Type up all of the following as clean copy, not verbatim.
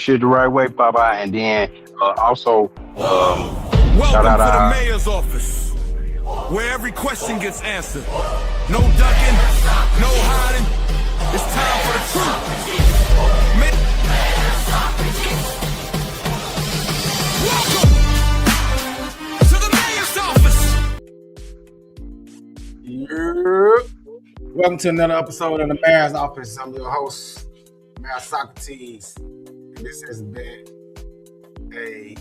shit the right way, Popeye. And then also shout Welcome out to the our mayor's office, where every question gets answered. No ducking, no hiding. It's time for the truth. Welcome to the mayor's office. Yep. Welcome to another episode of the Mayor's Office. I'm your host, Mayor Socrates, and this has been a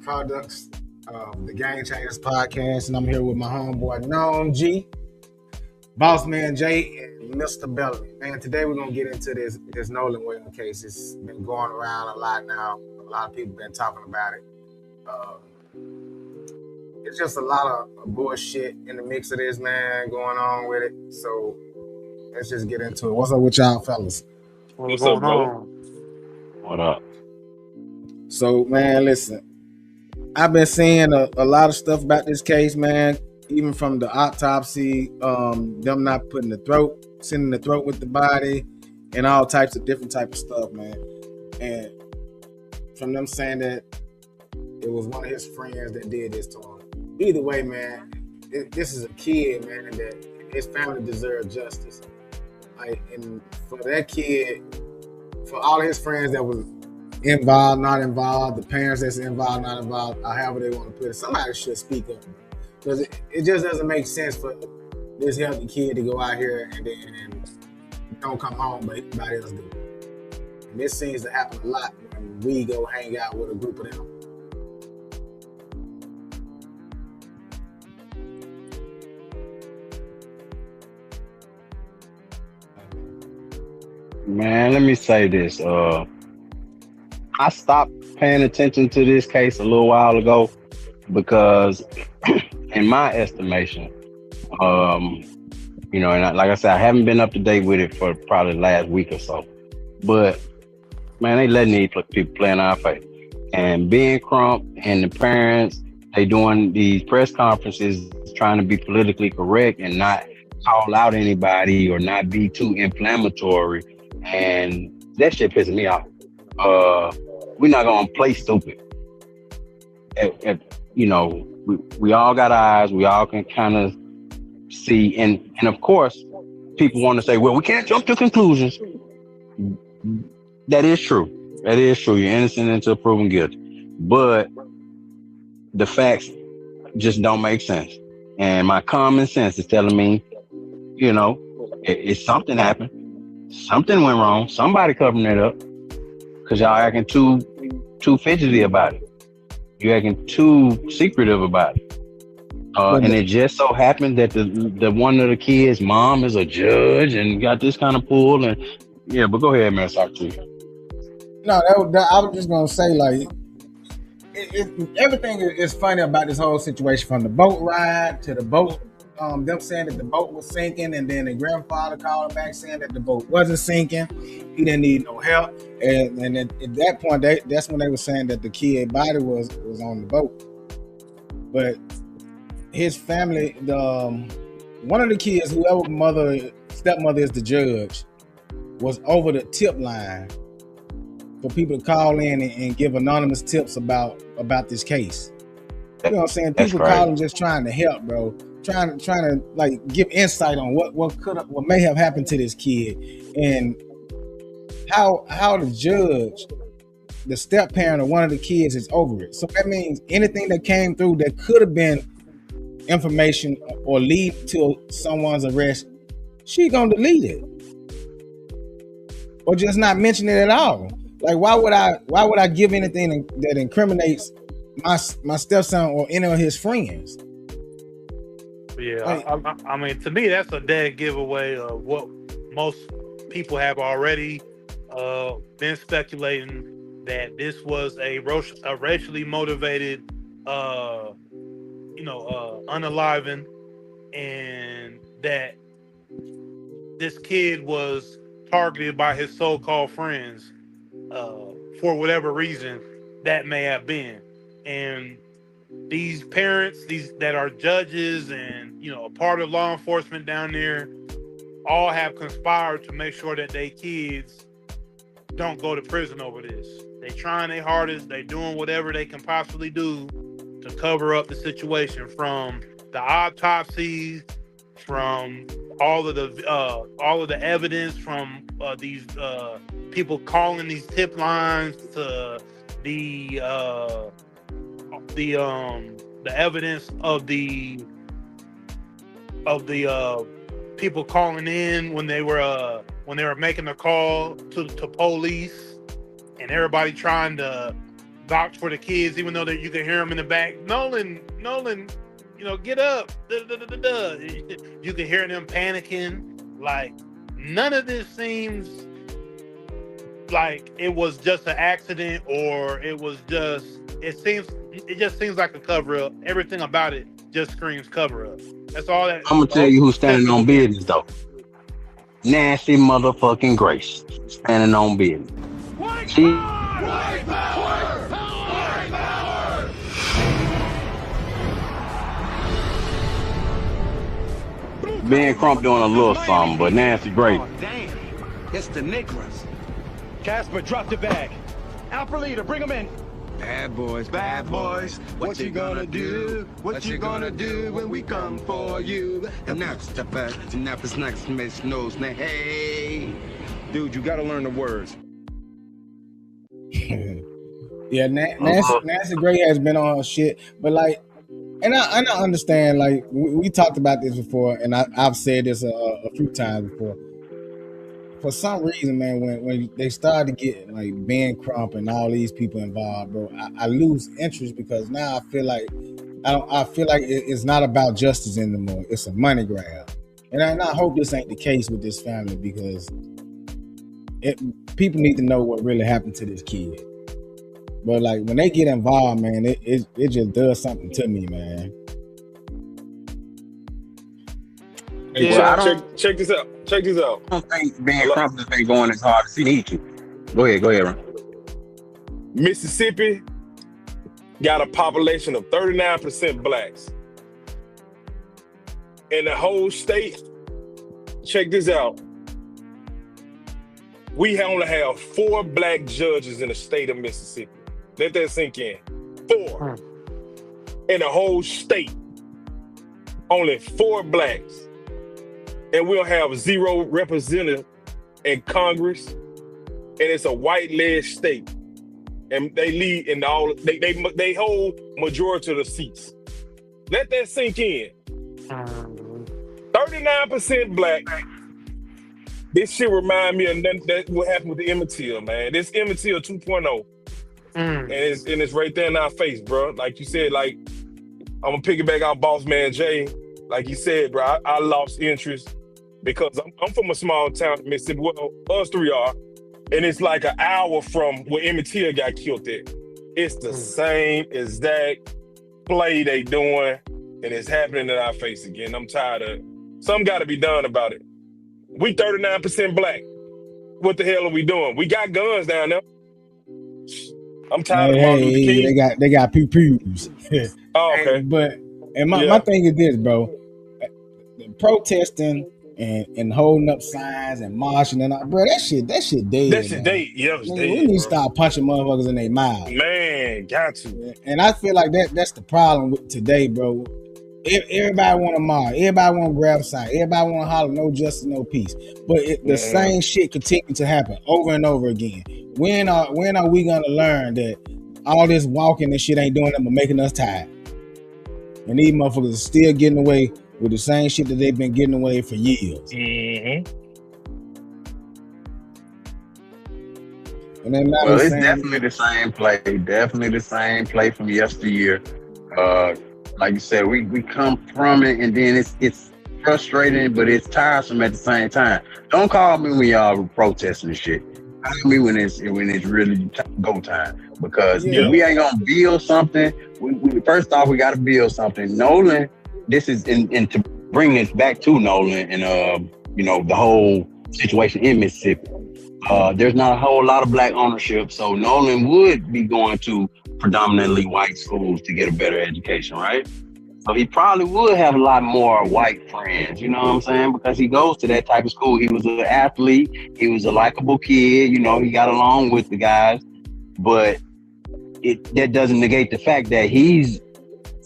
product of the Game Changers podcast, and I'm here with my homeboy Nolan G, Boss Man J, and Mr. Bellamy. Man, today we're gonna get into this Nolan Wells case. It's been going around a lot now. A lot of people been talking about it. It's just a lot of bullshit in the mix of this, man, going on with it. So let's just get into it. What's up with y'all fellas? What's going on? what up? So, man, listen. I've been seeing a lot of stuff about this case, man. Even from the autopsy, them not sending the throat with the body, and all types of different type of stuff, man. And from them saying that it was one of his friends that did this to him. Either way, man, this is a kid, man, and that his family deserves justice. Like, and for that kid, for all his friends that was involved, not involved, the parents that's involved, not involved, or however they want to put it, somebody should speak up. Because it just doesn't make sense for this healthy kid to go out here and don't come home, but everybody else do. And this seems to happen a lot when we go hang out with a group of them. Man, let me say this. I stopped paying attention to this case a little while ago because, in my estimation, and like I said, I haven't been up to date with it for probably the last week or so. But man, they letting these people play in our face. And Ben Crump and the parents, they doing these press conferences trying to be politically correct and not call out anybody or not be too inflammatory. And that shit pissing me off. We're not gonna play stupid. We all got eyes. We all can kind of see. And of course, people want to say, well, we can't jump to conclusions. That is true. That is true. You're innocent until proven guilty. But the facts just don't make sense. And my common sense is telling me, if something happened, something went wrong, somebody covering it up, because y'all acting too fidgety about it. You're acting too secretive about it. And it just so happened that the one of the kids' mom is a judge and got this kind of pull. And yeah, but go ahead, man. Talk to you. No, I was just gonna say, like, everything is funny about this whole situation, from the boat ride to the boat. Them saying that the boat was sinking, and then the grandfather called him back saying that the boat wasn't sinking. He didn't need no help, and at that point, that's when they were saying that the kid's body was on the boat. But his family, one of the kids, whoever stepmother is the judge, was over the tip line for people to call in and give anonymous tips about this case. You know what I'm saying? People calling just trying to help, bro. Trying to like give insight on what may have happened to this kid, and how the judge, the step parent of one of the kids, is over it. So that means anything that came through that could have been information or lead to someone's arrest, she gonna delete it or just not mention it at all. Like, why would I give anything that incriminates my stepson or any of his friends? Yeah, I mean, to me, that's a dead giveaway of what most people have already been speculating, that this was a racially motivated, unaliving, and that this kid was targeted by his so-called friends for whatever reason that may have been. And these parents, these that are judges and a part of law enforcement down there, all have conspired to make sure that their kids don't go to prison over this. They trying their hardest. They doing whatever they can possibly do to cover up the situation, from the autopsies, from all of the evidence, from these people calling these tip lines, to the evidence of the people calling in when they were making a call to police, and everybody trying to vouch for the kids, even though that you can hear them in the back. Nolan, get up. You can hear them panicking. Like, none of this seems like it was just an accident, or it just seems like a cover up. Everything about it just screams cover up. That's all that. I'm gonna tell you who's standing on business though. Nasty motherfucking Grace standing on business. She Ben Crump doing a little something, but Nancy Grace. Oh, damn. It's the Nicholas. Casper, drop the bag. Alpha leader, bring him in. Bad boys, what you gonna do? What you gonna do when we come for you? And that's the best, and that's next Miss Nose. Hey, Dude, you gotta learn the words. Yeah, Nancy Gray has been on her shit, but like, and I understand. Like, we talked about this before, and I've said this a few times before. For some reason, man, when they started to get like Ben Crump and all these people involved, bro, I lose interest, because now I feel like it's not about justice anymore. It's a money grab, and I hope this ain't the case with this family, because people need to know what really happened to this kid. But like, when they get involved, man, it just does something to me, man. Hey, Yeah, check this out. Check this out. I don't think Ben Crump has been going as hard as he needs to. Go ahead, Ron. Mississippi got a population of 39% blacks. In the whole state, check this out. We only have 4 black judges in the state of Mississippi. Let that sink in. 4. In the whole state. Only 4 blacks. And we'll have 0 representative in Congress. And it's a white-led state. And they lead in all, they hold majority of the seats. Let that sink in. 39% black. This shit remind me of that what happened with the Emmett Till, man. This Emmett Till 2.0. And it's right there in our face, bro. Like you said, like, I'm gonna piggyback out Boss Man Jay. Like you said, bro, I lost interest because I'm from a small town in Mississippi. Well, us 3 are. And it's like an hour from where Emmett Till got killed at. It's the same exact play they doing, and it's happening in our face again. I'm tired of it. Something got to be done about it. We 39% black. What the hell are we doing? We got guns down there. I'm tired of Martin Luther King. They got pew-pews. Oh, okay. My thing is this, bro. Protesting and holding up signs and marching and all, bro, that shit dead. That shit dead. Yeah, it's dead. We need to start punching motherfuckers in their mouth. Man, got to. And I feel like that's the problem with today, bro. Everybody want to march. Everybody want to grab a sign. Everybody want to holler, no justice, no peace. But the same shit continue to happen over and over again. When are we gonna learn that all this walking and shit ain't doing nothing but making us tired? And these motherfuckers are still getting away with the same shit that they've been getting away for years. Mm-hmm. And then well, it's definitely the same play. Definitely the same play from yesteryear. Like you said, we come from it, and then it's frustrating, but it's tiresome at the same time. Don't call me when y'all protesting and shit. Call me when it's really go time. Because if we ain't gonna build something, we first off we gotta build something. Nolan, this is and to bring this back to Nolan and the whole situation in Mississippi. There's not a whole lot of black ownership, so Nolan would be going to predominantly white schools to get a better education, right? So he probably would have a lot more white friends, you know what I'm saying? Because he goes to that type of school. He was an athlete. He was a likable kid. You know, he got along with the guys. but that doesn't negate the fact that he's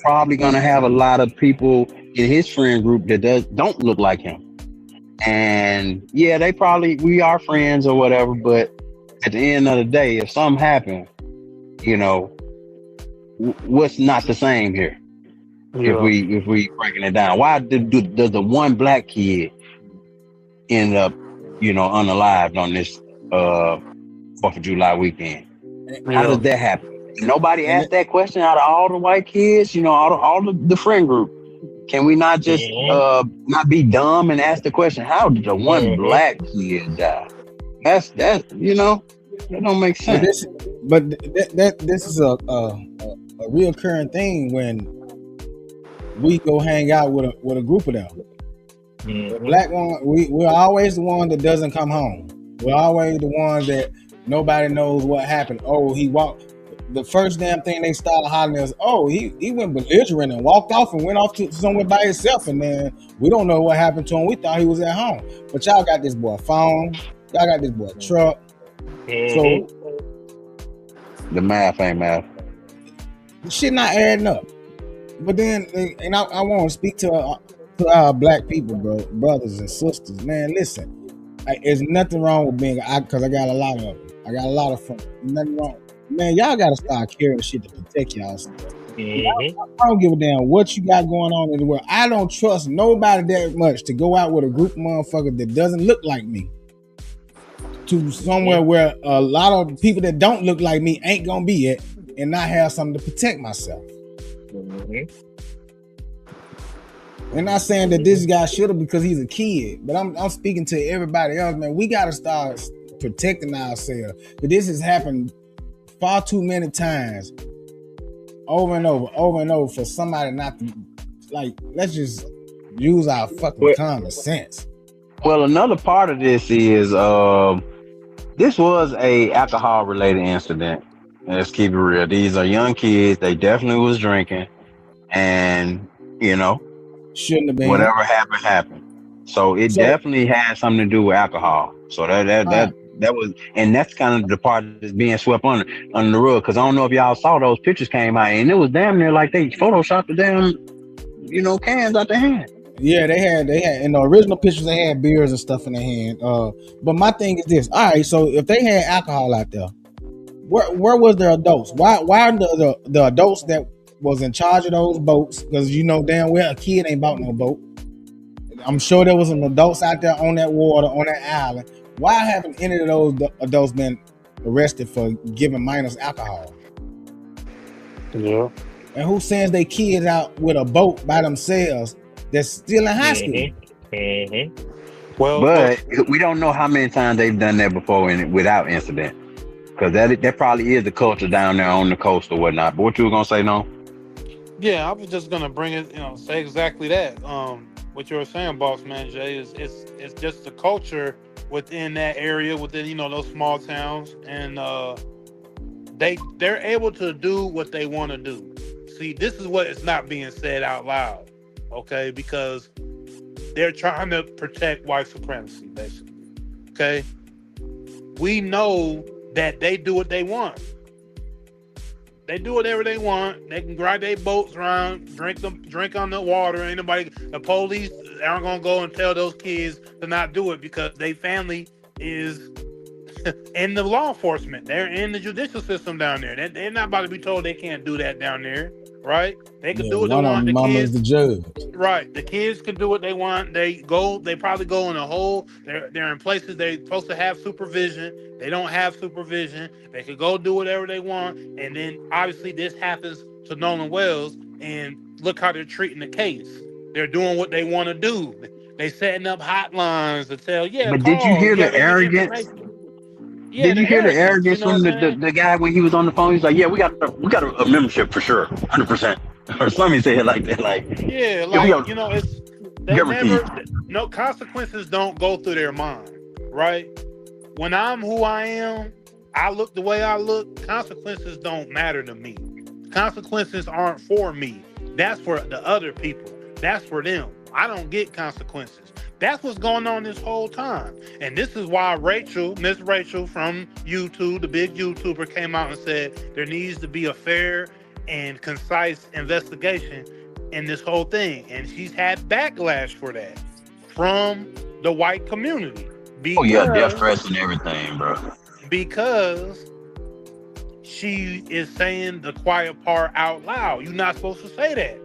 probably gonna have a lot of people in his friend group that don't look like him. And yeah, we are friends or whatever, but at the end of the day, if something happened, you know, what's not the same here? Yeah. If we breaking it down, why does the one black kid end up, unalived on this 4th of July weekend? How does that happen? Nobody asked that question out of all the white kids, all the friend group. Can we not just not be dumb and ask the question? How did the one black kid die? That don't make sense. This is a reoccurring thing when we go hang out with a group of them. The black one, we're always the one that doesn't come home. We're always the ones that nobody knows what happened. Oh, he walked. The first damn thing they started hollering is, oh, he went belligerent and walked off and went off to somewhere by himself, and then we don't know what happened to him. We thought he was at home, but y'all got this boy phone, y'all got this boy truck. So the math ain't math. Shit not adding up. But then, and I want to speak to our black people, brothers and sisters. Man, listen, there's nothing wrong with being, because I got a lot of them. I got a lot of friends. Nothing wrong. Man, y'all got to start carrying shit to protect y'all. I don't give a damn what you got going on in the world. I don't trust nobody that much to go out with a group of motherfuckers that doesn't look like me to somewhere where a lot of people that don't look like me ain't gonna be at, and not have something to protect myself. I'm not saying that this guy should have because he's a kid, but I'm speaking to everybody else, man. We got to start protecting ourselves. But this has happened far too many times, over and over for somebody not to, let's just use our fucking common sense. Well, another part of this is this was a alcohol related incident. Let's keep it real. These are young kids. They definitely was drinking, and shouldn't have been. Whatever happened. So it definitely had something to do with alcohol. So that was, and that's kind of the part that's being swept under the rug. Because I don't know if y'all saw those pictures came out, and it was damn near like they photoshopped the damn, cans out their hand. Yeah, they had in the original pictures they had beers and stuff in their hand. But my thing is this. All right, so if they had alcohol out there, where was their adults? Why the adults that was in charge of those boats? Because damn well a kid ain't bought no boat. I'm sure there was some adults out there on that water, on that island. Why haven't any of those adults been arrested for giving minors alcohol? Yeah. And who sends their kids out with a boat by themselves that's still in high school? Well, but we don't know how many times they've done that before without incident. Because that probably is the culture down there on the coast or whatnot. But what you were gonna say, no? Yeah, I was just gonna bring it, say exactly that. What you were saying, boss man Jay, is it's just the culture within that area, within those small towns, and they're able to do what they want to do. See, this is what is not being said out loud, okay? Because they're trying to protect white supremacy, basically. Okay, we know that they do what they want. They do whatever they want. They can ride their boats around, drink on the water. The police aren't gonna go and tell those kids to not do it because their family is in the law enforcement. They're in the judicial system down there. They're not about to be told they can't do that down there, right? They can do what they want. The kids, the judge. Right. The kids can do what they want. They probably go in a hole. They're in places they're supposed to have supervision. They don't have supervision. They could go do whatever they want. And then obviously this happens to Nolan Wells, and look how they're treating the case. They're doing what they want to do. They setting up hotlines to tell, But did you hear the arrogance? Yeah, did you hear the arrogance from the guy when he was on the phone? He's like, "Yeah, we got a membership for sure, 100%." Or something say it like that, no consequences don't go through their mind, right? When I'm who I am, I look the way I look. Consequences don't matter to me. Consequences aren't for me. That's for the other people. That's for them. I don't get consequences. That's what's going on this whole time. And this is why Miss Rachel from YouTube, the big YouTuber, came out and said there needs to be a fair and concise investigation in this whole thing. And she's had backlash for that from the white community. Oh yeah, death threats and everything, bro. Because she is saying the quiet part out loud. You're not supposed to say that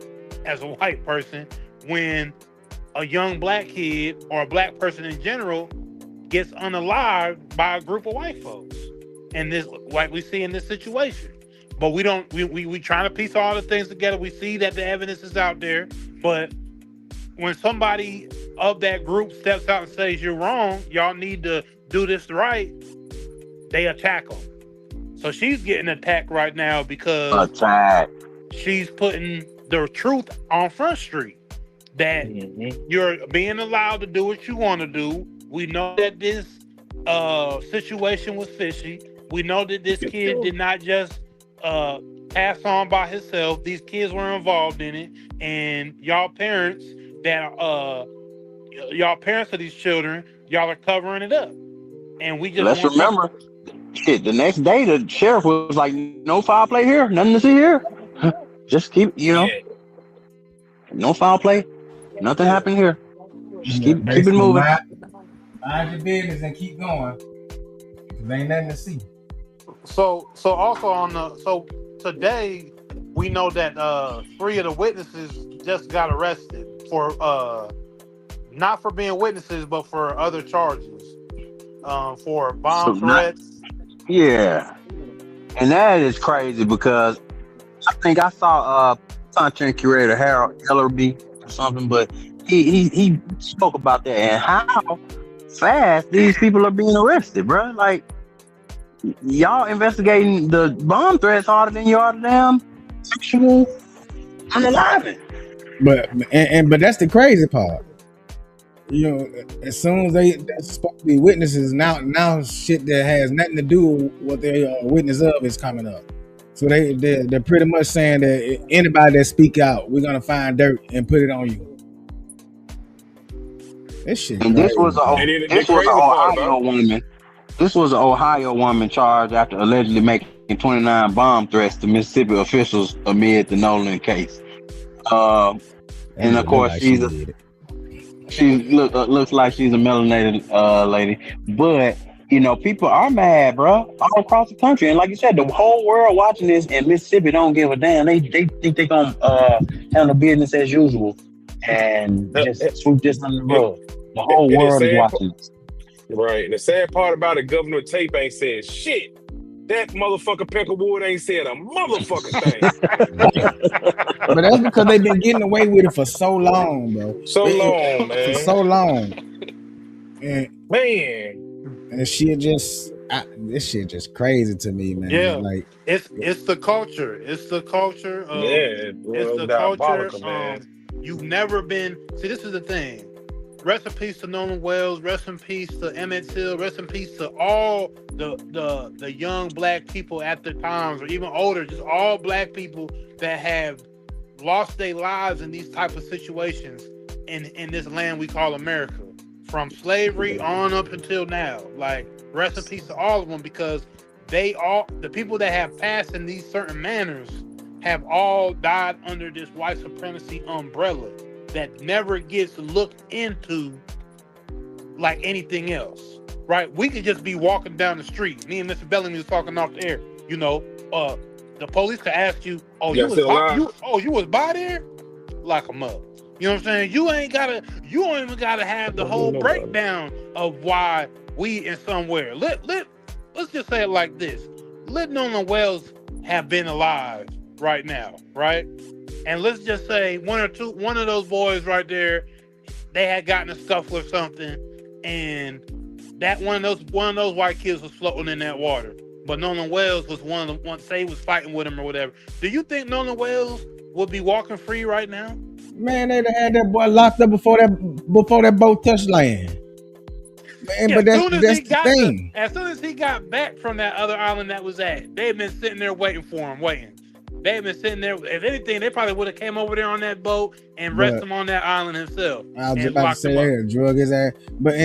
as a white person when a young black kid or a black person in general gets unalived by a group of white folks. And this, like we see in this situation. But we trying to piece all the things together. We see that the evidence is out there. But when somebody of that group steps out and says you're wrong, y'all need to do this right, they attack them. So she's getting attacked right now because she's putting the truth on Front Street. That you're being allowed to do what you want to do. We know that this situation was fishy. We know that this kid did not just pass on by himself. These kids were involved in it. And y'all parents of these children, y'all are covering it up. And we just let's remember, shit, the next day the sheriff was like, no foul play here, nothing to see here. Just keep, no foul play. Nothing happened here. Just keep it moving. Mind your business and keep going. There ain't nothing to see. So also today we know that 3 of the witnesses just got arrested for not for being witnesses, but for other charges. For bomb threats. Yeah. And that is crazy because I think I saw content curator Harold Ellerby or something, but he spoke about that and how fast these people are being arrested, bro. Like, y'all investigating the bomb threats harder than you are the damn sexual unaliving. But that's the crazy part. As soon as they're supposed to be witnesses, now shit that has nothing to do with what they are witness of is coming up. So they're pretty much saying that anybody that speak out, we're gonna find dirt and put it on you. This shit. And this was an Ohio woman. This was an Ohio woman charged after allegedly making 29 bomb threats to Mississippi officials amid the Nolan case. And of course, she looks like she's a melanated lady, but people are mad, bro, all across the country. And like you said, the whole world watching this, and Mississippi don't give a damn. They think they gonna handle business as usual and just swoop this under the rug. The whole world is watching this. Right. And the sad part about it, Governor Tape ain't said shit. That motherfucker Peckerwood ain't said a motherfucking thing. But that's because they've been getting away with it for so long, bro. Man. For so long. And, man. And this shit just crazy to me, man. Yeah, like it's the culture. It's the culture. It's the culture. Man. You've never been. See, this is the thing. Rest in peace to Nolan Wells. Rest in peace to Emmett Till. Rest in peace to all the young black people at the times, or even older, just all black people that have lost their lives in these type of situations in this land we call America, from slavery on up until now. Like, rest in peace to all of them, because the people that have passed in these certain manners have all died under this white supremacy umbrella that never gets looked into like anything else, right? We could just be walking down the street. Me and Mr. Bellamy was talking off the air. The police could ask you, you was by there? Lock them up. You know what I'm saying? You don't even gotta have the whole breakdown of why we in somewhere. Let's just say it like this. Let Nolan Wells have been alive right now, right? And let's just say one of those boys right there, they had gotten a scuffle or something, and that one of those white kids was floating in that water. But Nolan Wells was one of the ones, say he was fighting with him or whatever. Do you think Nolan Wells would be walking free right now? Man, they'd have had that boy locked up before that boat touched land. Man, yeah, but that's the thing. As soon as he got back from that other island that was at, they've been sitting there waiting for him, waiting. They had been sitting there. If anything, they probably would have came over there on that boat and rest him on that island himself. I was just about to say they had drug his ass. But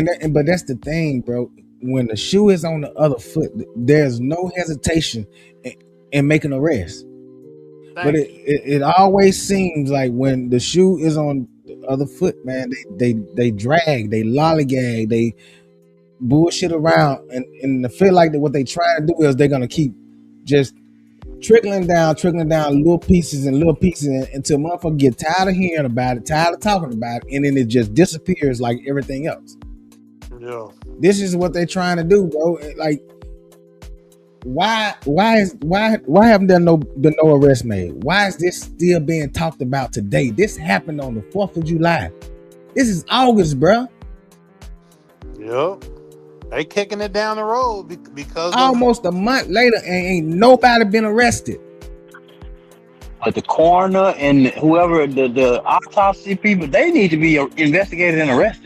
that's the thing, bro. When the shoe is on the other foot, there's no hesitation in making an arrest. But it always seems like when the shoe is on the other foot, man, they drag, they lollygag, they bullshit around, and I feel like that what they trying to do is they're gonna keep just trickling down little pieces until motherfucker get tired of hearing about it, tired of talking about it, and then it just disappears like everything else. Yeah, this is what they're trying to do, bro. Like, why haven't there been no arrest made? Why is this still being talked about today? This happened on the 4th of July. This is August, bro. Yep. They kicking it down the road because almost a month later and ain't nobody been arrested. But the coroner and whoever the autopsy people, they need to be investigated and arrested.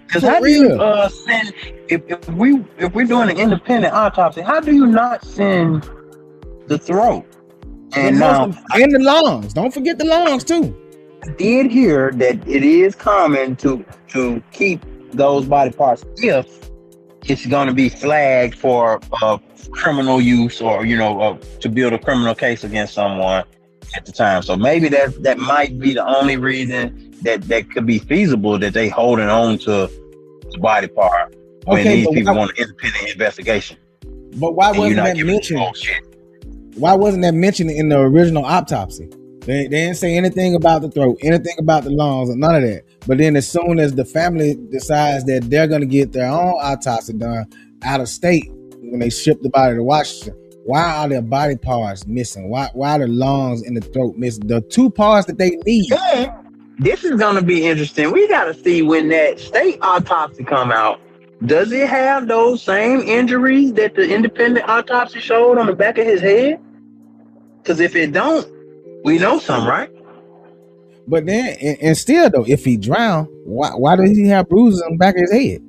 Because how do you send if we're doing an independent autopsy? How do you not send the throat and the lungs? Don't forget the lungs too. I did hear that it is common to keep those body parts if it's going to be flagged for criminal use or to build a criminal case against someone at the time. So maybe that might be the only reason that could be feasible, that they holding on to the body part when these people want an independent investigation. But why wasn't that mentioned? Why wasn't that mentioned in the original autopsy? They didn't say anything about the throat, anything about the lungs, or none of that. But then as soon as the family decides that they're going to get their own autopsy done out of state, when they ship the body to Washington, why are their body parts missing? Why are the lungs and the throat missing? The two parts that they need. Yeah. This is going to be interesting. We got to see when that state autopsy come out. Does it have those same injuries that the independent autopsy showed on the back of his head? Because if it don't, we know something, right? But then, and still though, if he drowned, why does he have bruises on the back of his head?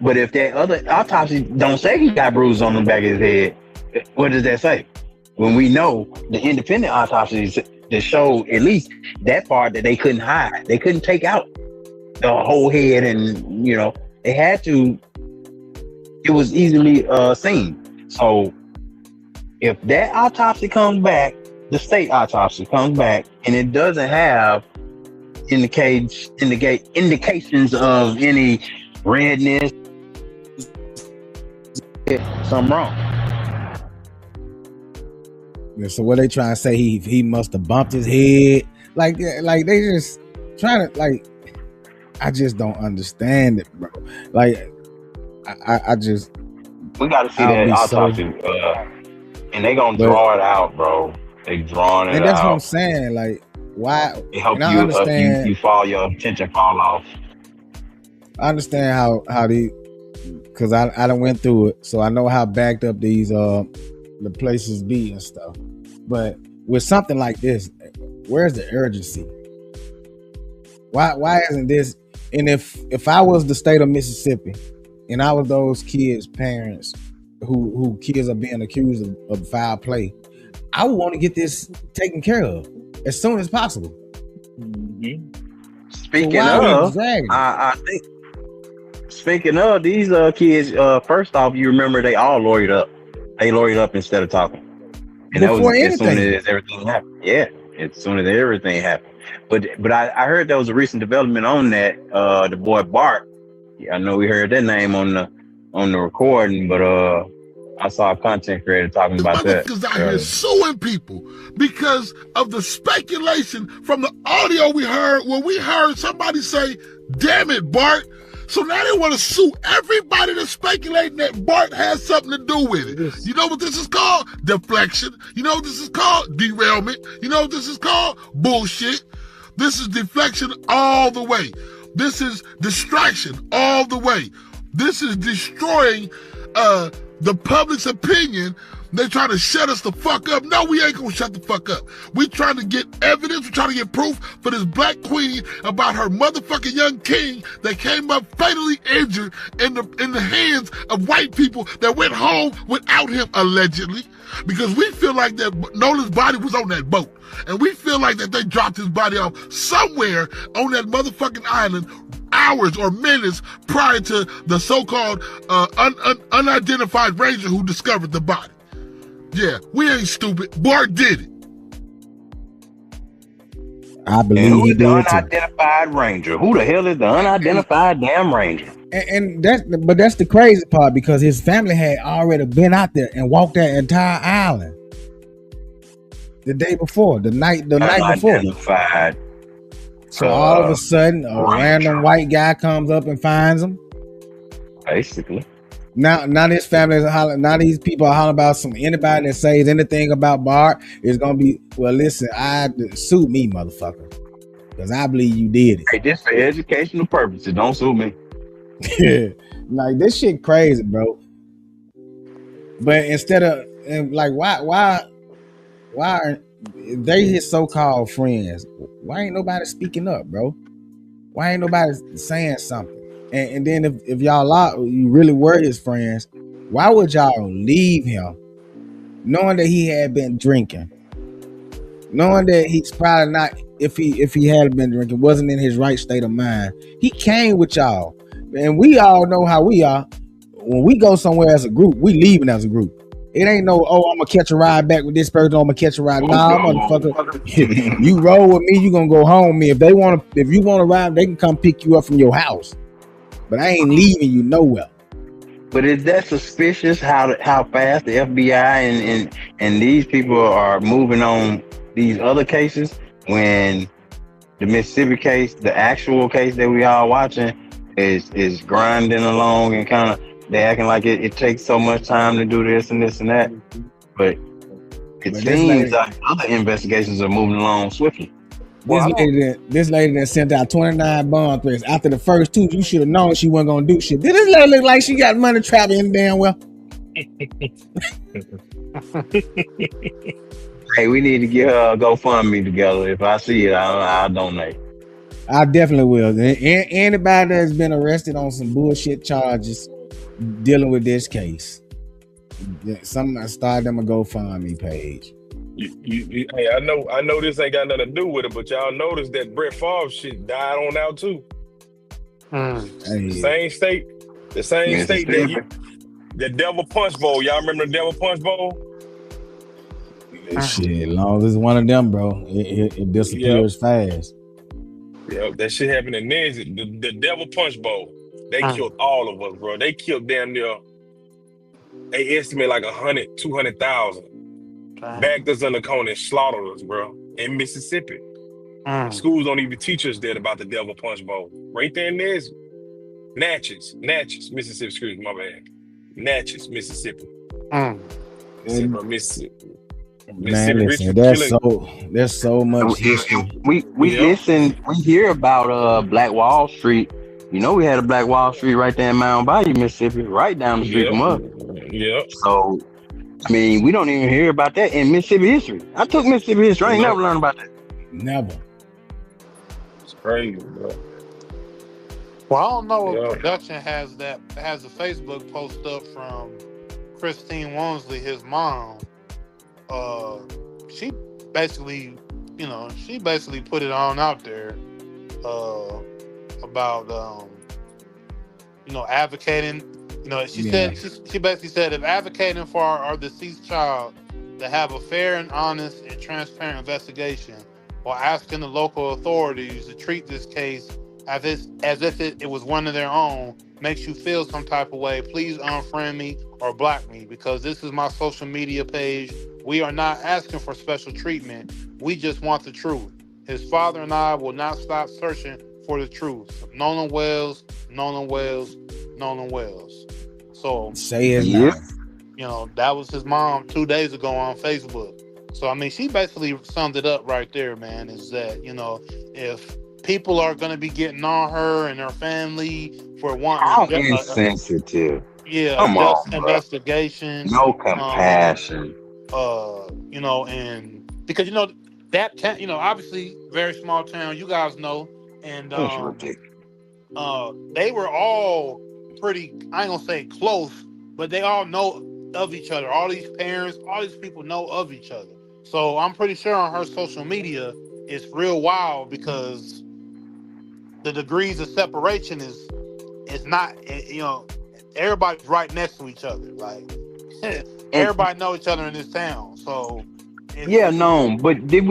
But if that other autopsy don't say he got bruises on the back of his head, what does that say? When we know the independent autopsies that show at least that part that they couldn't hide, they couldn't take out the whole head, and they had to. It was easily seen. So if that autopsy comes back, the state autopsy comes back, and it doesn't have indications of any redness, something wrong. Yeah, so what they trying to say? He must have bumped his head. Like they just trying to I just don't understand it, bro. Like I just we got to see that autopsy, and they gonna draw it out, bro. They drawing it out. And that's what I'm saying. Like, why? It help you you fall, your attention fall off. I understand how because I done went through it, so I know how backed up these the places be and stuff. But with something like this, where's the urgency? Why isn't this? And if I was the state of Mississippi, and I was those kids' parents who kids are being accused of foul play, I would want to get this taken care of as soon as possible. Mm-hmm. Speaking of, I think. Speaking of these kids, first off, you remember they all lawyered up. They lawyered up instead of talking, and that was as soon as everything happened. Yeah, as soon as everything happened. But I heard there was a recent development on that. The boy Bart. Yeah, I know we heard that name on the recording, but I saw a content creator talking about that. Because out here suing people because of the speculation from the audio we heard when we heard somebody say, "Damn it, Bart." So now they want to sue everybody that's speculating that Bart has something to do with it. You know what this is called? Deflection. You know what this is called? Derailment. You know what this is called? Bullshit. This is deflection all the way. This is distraction all the way. This is destroying the public's opinion They trying to shut us the fuck up. No, we ain't gonna shut the fuck up. We trying to get evidence. We trying to get proof for this black queen about her motherfucking young king that came up fatally injured in the hands of white people that went home without him, allegedly. Because we feel like that Nolan's body was on that boat. And we feel like that they dropped his body off somewhere on that motherfucking island hours or minutes prior to the so-called unidentified ranger who discovered the body. Yeah, we ain't stupid. Bart did it. I believe And who he is the did too. unidentified ranger? Who the hell is the unidentified damn ranger? And that's the crazy part, because his family had already been out there and walked that entire island the day before, the night before. Unidentified. So all of a sudden, a random white guy comes up and finds him. Basically. Now this family is hollering. Now these people are hollering about anybody that says anything about Bart is gonna be, well, listen, sue me, motherfucker, because I believe you did it. Hey, just for educational purposes, don't sue me. Like, this shit crazy, bro. But instead of, like, why are they his so-called friends? Why ain't nobody speaking up, bro? Why ain't nobody saying something? And then if you really were his friends, why would y'all leave him, knowing that he had been drinking, knowing that he's probably not, if he had been drinking, wasn't in his right state of mind? He came with y'all, and we all know how we are. When we go somewhere as a group, we leaving as a group. It ain't no, I'm gonna catch a ride back with this person, I'm gonna catch a ride. Nah, motherfucker, you roll with me, you gonna go home with me. If you wanna ride, they can come pick you up from your house. But I ain't leaving you nowhere. But is that suspicious how fast the FBI and these people are moving on these other cases, when the Mississippi case, the actual case that we all watching, is grinding along, and kind of they acting like it takes so much time to do this and this and that. But it seems like other investigations are moving along swiftly. This lady that sent out 29 bond threats after the first two. You should have known she wasn't gonna do shit. Did this lady look like she got money trapped in damn well? Hey, we need to get her a GoFundMe together. If I see it, I'll donate. I definitely will. Anybody that's been arrested on some bullshit charges dealing with this case, somebody start them a GoFundMe page. Hey, I know this ain't got nothing to do with it, but y'all notice that Brett Favre shit died on out too. Hey. Same state that the Devil Punch Bowl. Y'all remember the Devil Punch Bowl? Shit, as long as it's one of them, bro, it disappears fast. Yeah, that shit happened in Nancy. The Devil Punch Bowl. They killed all of us, bro. They killed damn near, they estimate like 100, 200,000. Backed us in the corner and slaughtered us, bro, in Mississippi. Schools don't even teach us that about the Devil Punch Bowl. Right there in Nancy. Natchez, Mississippi. Excuse me, my bad. Natchez, Mississippi. Mississippi. Man, listen, there's so much history. We listen, we hear about Black Wall Street. You know, we had a Black Wall Street right there in Mound Bayou, Mississippi, right down the street from us. Yep. So, I mean, we don't even hear about that in Mississippi history. I took Mississippi history. I ain't never learned about that. Never. It's crazy, bro. Well, I don't know if production has a Facebook post up from Christine Walmsley, his mom. She basically put it on out there about advocating. She basically said, if advocating for our deceased child to have a fair and honest and transparent investigation, while asking the local authorities to treat this case as if it was one of their own, makes you feel some type of way, please unfriend me or block me, because this is my social media page. We are not asking for special treatment. We just want the truth. His father and I will not stop searching for the truth. Nolan Wells. So say his name. That was his mom 2 days ago on Facebook. So I mean, she basically summed it up right there, man. Is that if people are going to be getting on her and her family for wanting, how insensitive. Yeah, Come on, bro. investigation. No Um, compassion. and because that town, obviously very small town. You guys know, and That's ridiculous. they were all pretty. I ain't gonna say close, but they all know of each other. All these parents, all these people know of each other. So I'm pretty sure on her social media, it's real wild because the degrees of separation is not. Everybody's right next to each other. Like And everybody know each other in this town. So yeah, it's no, but did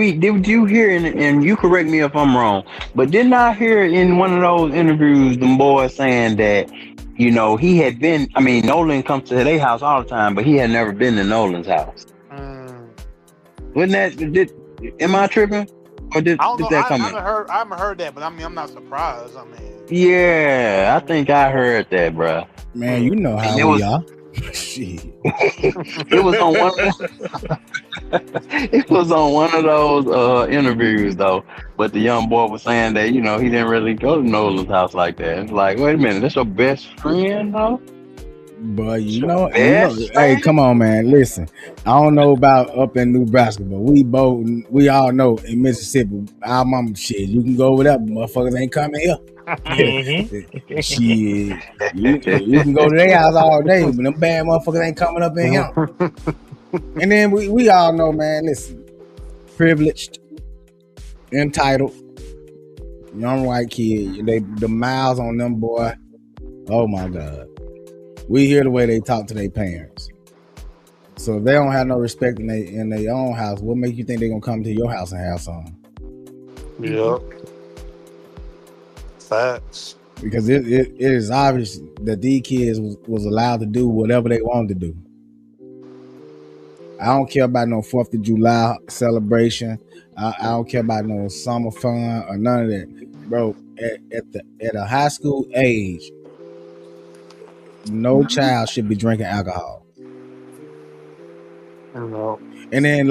you hear and you correct me if I'm wrong, but didn't I hear in one of those interviews them boys saying that, he had been, I mean, Nolan comes to their house all the time, but he had never been to Nolan's house. mm, Wasn't am I tripping? Or I don't did know. that I come in? haven't heard that, but I mean I'm not surprised. I mean, Yeah, I think I heard that, bruh. Man, you know how And we are. Shit. it was on one of it was on one of those interviews though. But the young boy was saying that, he didn't really go to Nolan's house like that. It's like, wait a minute, that's your best friend though? But It's your best hey, friend? come on, man. Listen, I don't know about up in Nebraska, but we all know in Mississippi, our mama shit. You can go over there, but motherfuckers ain't coming here. Mm-hmm. Shit, you can go to their house all day, but them bad motherfuckers ain't coming up in here. And then we all know, man. Listen, privileged, entitled, young white kid. The miles on them, boy. Oh my God. We hear the way they talk to their parents. So if they don't have no respect in their own house, what make you think they're gonna come to your house and have some? yeah, facts. Because it is obvious that these kids was allowed to do whatever they wanted to do. I don't care about no 4th of July celebration. I don't care about no summer fun or none of that. Bro, at a high school age, no child should be drinking alcohol. And then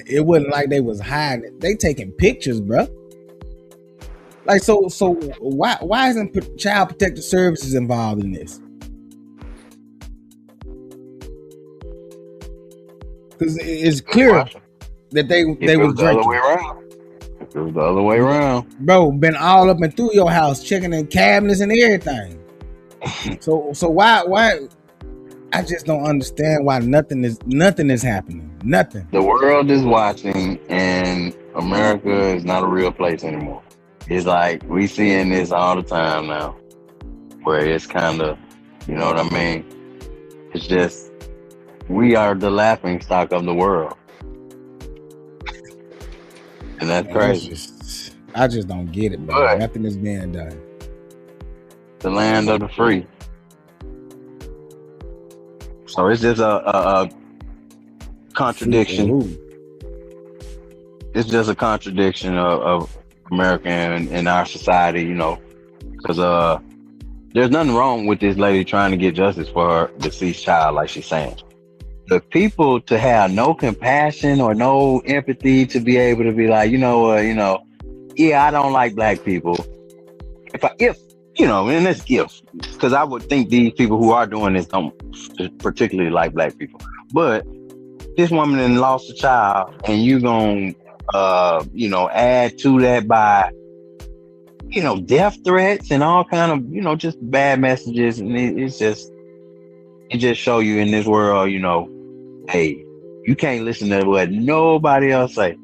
it wasn't like they was hiding it. They taking pictures, bro. Like so why isn't Child Protective Services involved in this? Because it's clear that they was the other drinking. way around. If it was the other way around. Bro, been all up and through your house, checking in cabinets and everything. So why? I just don't understand why nothing is happening. Nothing. The world is watching, and America is not a real place anymore. It's like we seeing this all the time now, where it's kind of, you know what I mean? It's just we are the laughing stock of the world, and that's crazy. I just don't get it, bro. But nothing is being done. The land of the free. So it's just a contradiction. It's just a contradiction of America and our society, because there's nothing wrong with this lady trying to get justice for her deceased child, like she's saying. The people to have no compassion or no empathy to be able to be like, yeah, I don't like black people. And it's if, because I would think these people who are doing this don't particularly like black people. But this woman then lost a child, and you gonna, add to that by, death threats and all kind of, just bad messages, and it just show you in this world, hey, you can't listen to what nobody else say.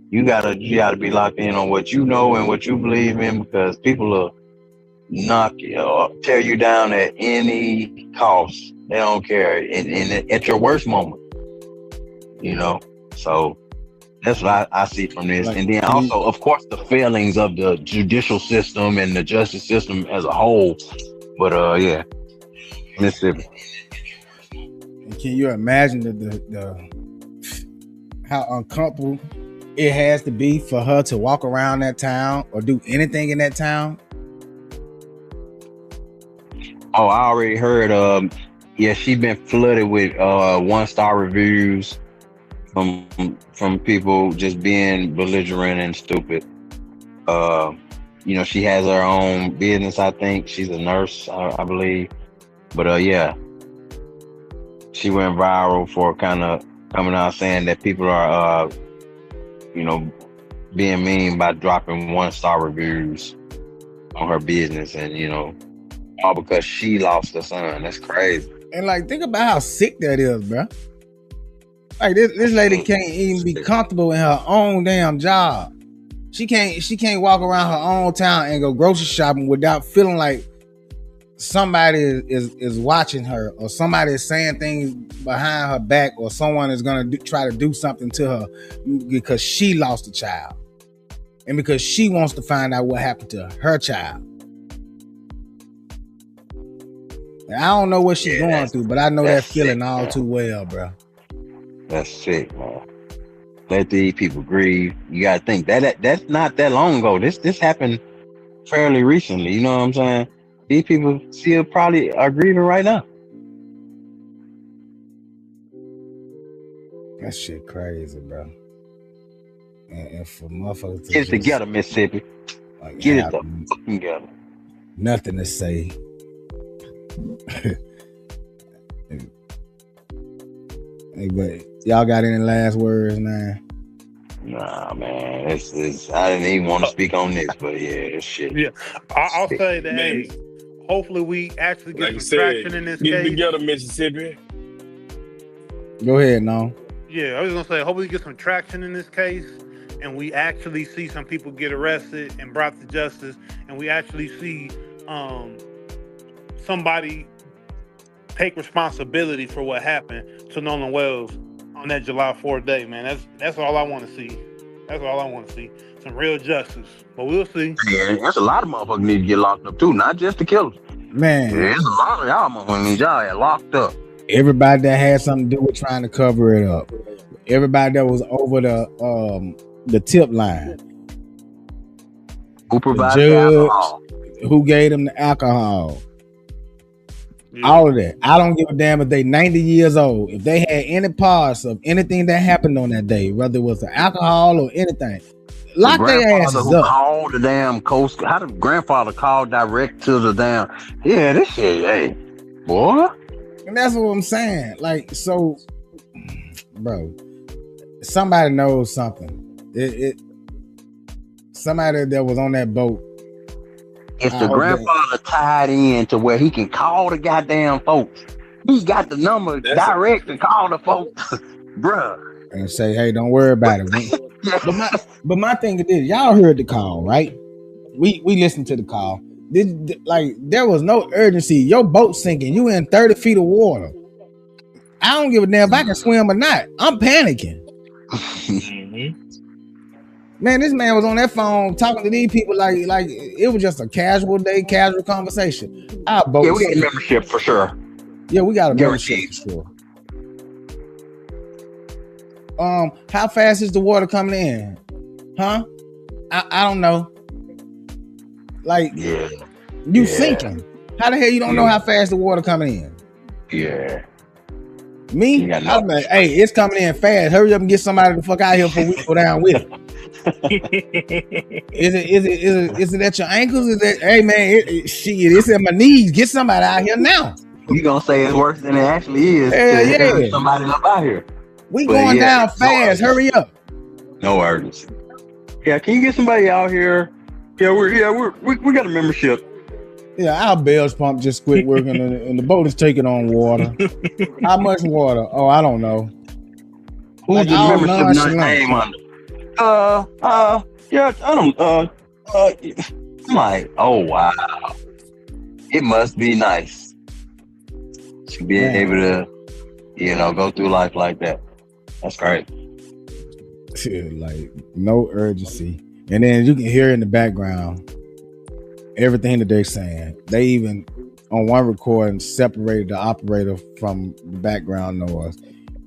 You gotta be locked in on what you know and what you believe in, because people will knock you or tear you down at any cost. They don't care, and at your worst moment, So that's what I see from this. And then also, of course, the failings of the judicial system and the justice system as a whole. But yeah, Mississippi. Can you imagine the how uncomfortable it has to be for her to walk around that town or do anything in that town? Oh, I already heard. She's been flooded with 1-star reviews from people just being belligerent and stupid. She has her own business. I think she's a nurse, I believe. But yeah, she went viral for kind of coming out saying that people are, you know, being mean by dropping 1-star reviews on her business, and you know, all because she lost her son. That's crazy. And like, think about how sick that is, bro. Like this lady can't even be comfortable in her own damn job. She can't walk around her own town and go grocery shopping without feeling like somebody is watching her, or somebody is saying things behind her back, or someone is gonna try to do something to her because she lost a child, and because she wants to find out what happened to her child. And I don't know what she's going through, but I know that feeling all too well, bro. That's sick, man. Let these people grieve. You gotta think that's not that long ago. This happened fairly recently. You know what I'm saying? These people still probably are grieving right now. That shit crazy, bro. And for motherfuckers to get it together, Mississippi. Like, get it together. Nothing to say. Hey, but y'all got any last words, man? Nah, man. It's I didn't even want to speak on this, but yeah, this shit. Yeah, I'll say that. Hey, hopefully we actually get some traction in this case. Get together, Mississippi. Go ahead, no. Yeah, I was gonna say, hopefully we get some traction in this case, and we actually see some people get arrested and brought to justice, and we actually see somebody take responsibility for what happened to Nolan Wells on that July 4th day, man. That's all I want to see. That's all I want to see. Some real justice. But we'll see. Yeah, there's a lot of motherfuckers need to get locked up too, not just the killers. Man. Yeah, there's a lot of y'all motherfuckers need y'all get locked up. Everybody that had something to do with trying to cover it up. Everybody that was over the tip line. Who provided the alcohol? Who gave them the alcohol? All of that. I don't give a damn if they 90 years old. If they had any parts of anything that happened on that day, whether it was the alcohol or anything, lock their asses up. Called the damn coast. How did grandfather call direct to the damn? Yeah, this shit, hey, boy. And that's what I'm saying. Like, so, bro, somebody knows something. Somebody that was on that boat. If the grandfather tied in to where he can call the goddamn folks, he got the number direct to call the folks, bruh. And say, hey, don't worry about it. But my thing is this, y'all heard the call, right? We listened to the call. There was no urgency. Your boat sinking. You in 30 feet of water. I don't give a damn if I can swim or not. I'm panicking. Man, this man was on that phone talking to these people like it was just a casual day, casual conversation. Our boat. Yeah, we got a membership for sure. Yeah, we got a membership for sure. How fast is the water coming in? Huh? I don't know. Like, you sinking. How the hell you don't know how fast the water coming in? Yeah. Me? I'm like, hey, it's coming in fast. Hurry up and get somebody the fuck out here before we go down with it. Is it at your ankles? Is it? Hey man, it's at my knees. Get somebody out here now. You gonna say it's worse than it actually is? Hell yeah. Somebody up out here. We going down fast. Hurry up. No urgency. Yeah, can you get somebody out here? Yeah, we got a membership. Yeah, our bells pump just quit working and the boat is taking on water. How much water? Oh, I don't know. Who's the membership name under? Yeah, I don't. I'm like, oh wow, it must be nice to be able to, go through life like that. That's great. Like no urgency, and then you can hear in the background everything that they're saying. They even on one recording separated the operator from the background noise,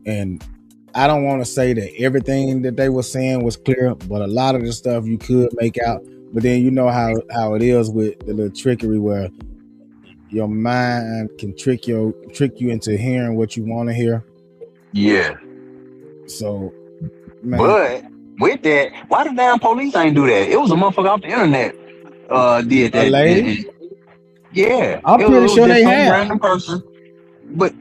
and I don't want to say that everything that they were saying was clear, but a lot of the stuff you could make out. But then you know how it is with the little trickery where your mind can trick you into hearing what you want to hear. Yeah. So, man. But with that, why the damn police ain't do that? It was a motherfucker off the internet did that. A lady? Yeah. I'm pretty sure they have. Random person. But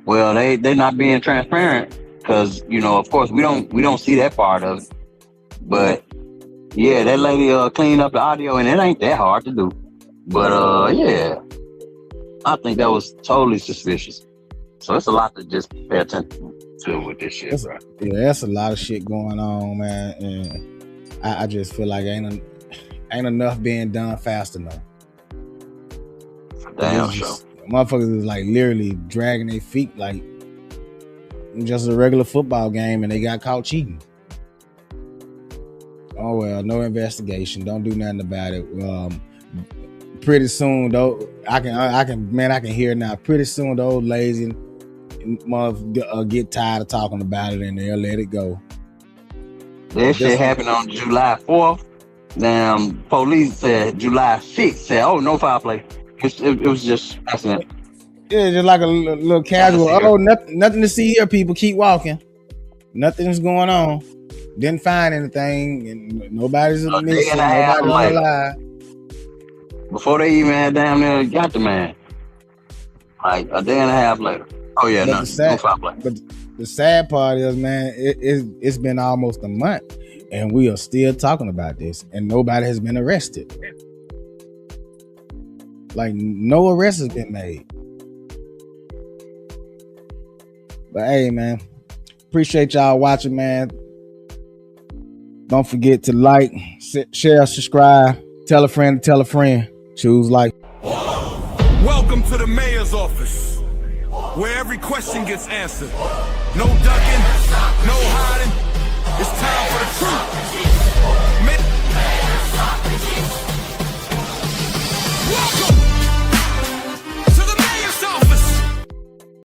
Well, they not being transparent because of course we don't see that part of it. But yeah, that lady cleaned up the audio, and it ain't that hard to do. But yeah, I think that was totally suspicious. So it's a lot to just pay attention to with this shit, bro. Yeah, that's a lot of shit going on, man, and I just feel like ain't enough being done fast enough. Damn sure. Motherfuckers is like literally dragging their feet like just a regular football game, and they got caught cheating. Oh well, no investigation. Don't do nothing about it. Pretty soon though, I can hear now. Pretty soon the old lazy motherfucker get tired of talking about it, and they'll let it go. That shit happened on July 4th. Damn, police said July 6th. Said, oh, no foul play. It was just accident. Yeah, just like a little casual. Oh, nothing to see here, people. Keep walking. Nothing's going on. Didn't find anything, and nobody's missing. Nobody's alive. Before they even had damn near got the man. Like a day and a half later. Oh yeah, no foul play. But the sad part is, man, it's been almost a month, and we are still talking about this, and nobody has been arrested. Like no arrest has been made. But hey, man, appreciate y'all watching, man. Don't forget to like, share, subscribe, tell a friend to tell a friend. Choose life. Welcome to the mayor's office, where every question gets answered. No ducking, no hiding. It's time for the truth.